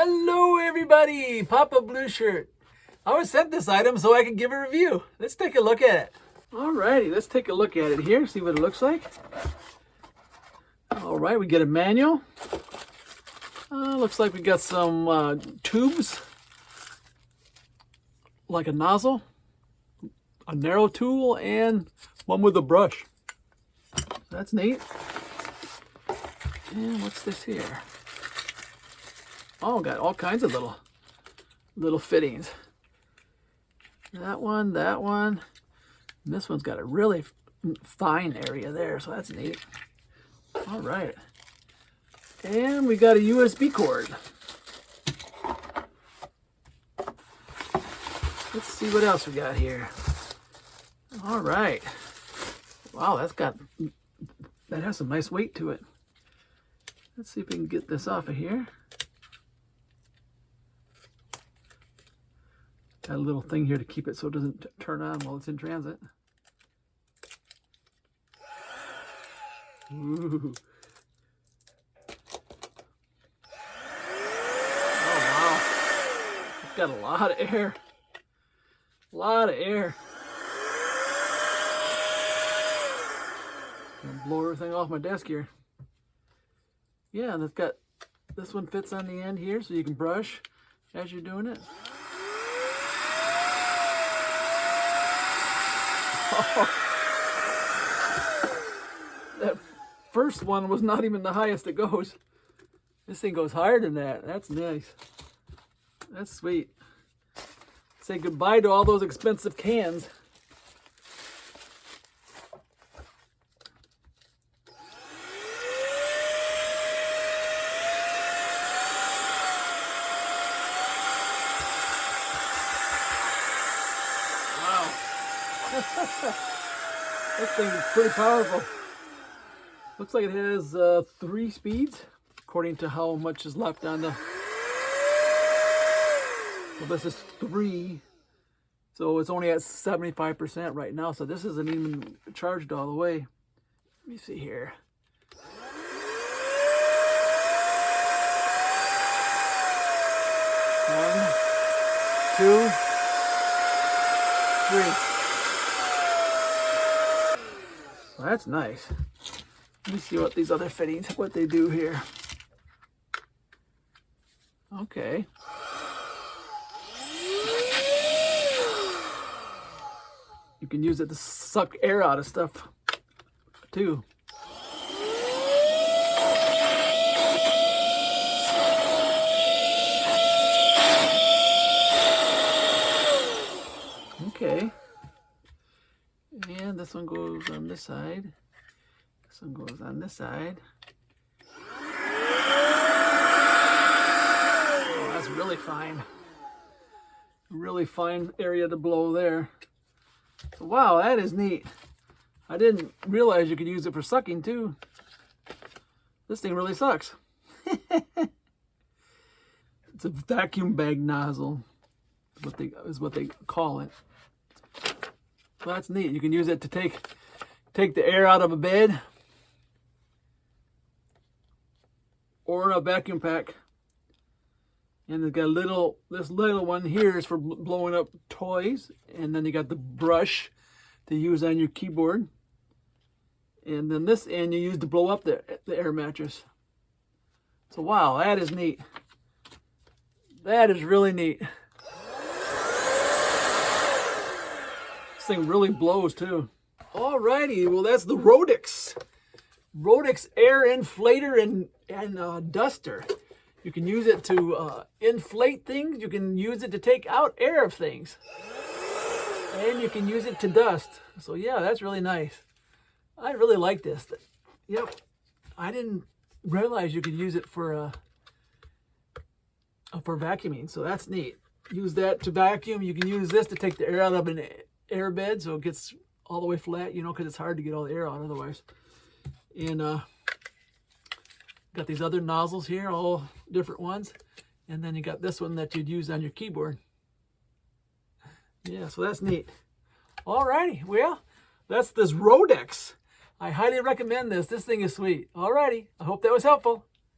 Hello everybody, Papa Blue Shirt. I was sent this item so I can give a review. Let's take a look at it. Alrighty, let's take a look at it here, see what it looks like. Alright, we get a manual. Looks like we got some tubes, like a nozzle, a narrow tool, and one with a brush. That's neat. And what's this here? Oh, got all kinds of little fittings. That one, and this one's got a really fine area there, so that's neat. All right. And we got a USB cord. Let's see what else we got here. All right. Wow, that has some nice weight to it. Let's see if we can get this off of here. Got a little thing here to keep it so it doesn't turn on while it's in transit. Ooh. Oh wow. It's got a lot of air. A lot of air. Gonna blow everything off my desk here. Yeah, and it's got, this one fits on the end here so you can brush as you're doing it. Oh. That first one was not even the highest it goes. This thing goes higher than that. That's nice. That's sweet. Say goodbye to all those expensive cans. Wow. This thing is pretty powerful. Looks like it has 3 speeds, according to how much is left on the... Well, this is 3, so it's only at 75% right now, so this isn't even charged all the way. Let me see here. One, 2, 3. Well, that's nice. Let me see what these other fittings, what they do here. Okay. You can use it to suck air out of stuff too. Okay. And this one goes on this side. This one goes on this side. Oh, that's really fine. Really fine area to blow there. Wow, that is neat. I didn't realize you could use it for sucking too. This thing really sucks. It's a vacuum bag nozzle, is what they call it. Well, that's neat. You can use it to take the air out of a bed or a vacuum pack. And it's got this little one here is for blowing up toys. And then you got the brush to use on your keyboard. And then this end you use to blow up the air mattress. So wow, that is neat. That is really neat. This thing really blows too. Alrighty, well that's the Roedix. Roedix air inflator and duster. You can use it to inflate things. You can use it to take out air of things. And you can use it to dust. So yeah, that's really nice. I really like this. Yep. I didn't realize you could use it for vacuuming. So that's neat. Use that to vacuum. You can use this to take the air out of an air bed so it gets all the way flat, you know, because it's hard to get all the air out otherwise. And got these other nozzles here, all different ones. And then you got this one that you'd use on your keyboard. Yeah, so that's neat. Alrighty, well, that's this Roedix. I highly recommend this. This thing is sweet. Alrighty, I hope that was helpful.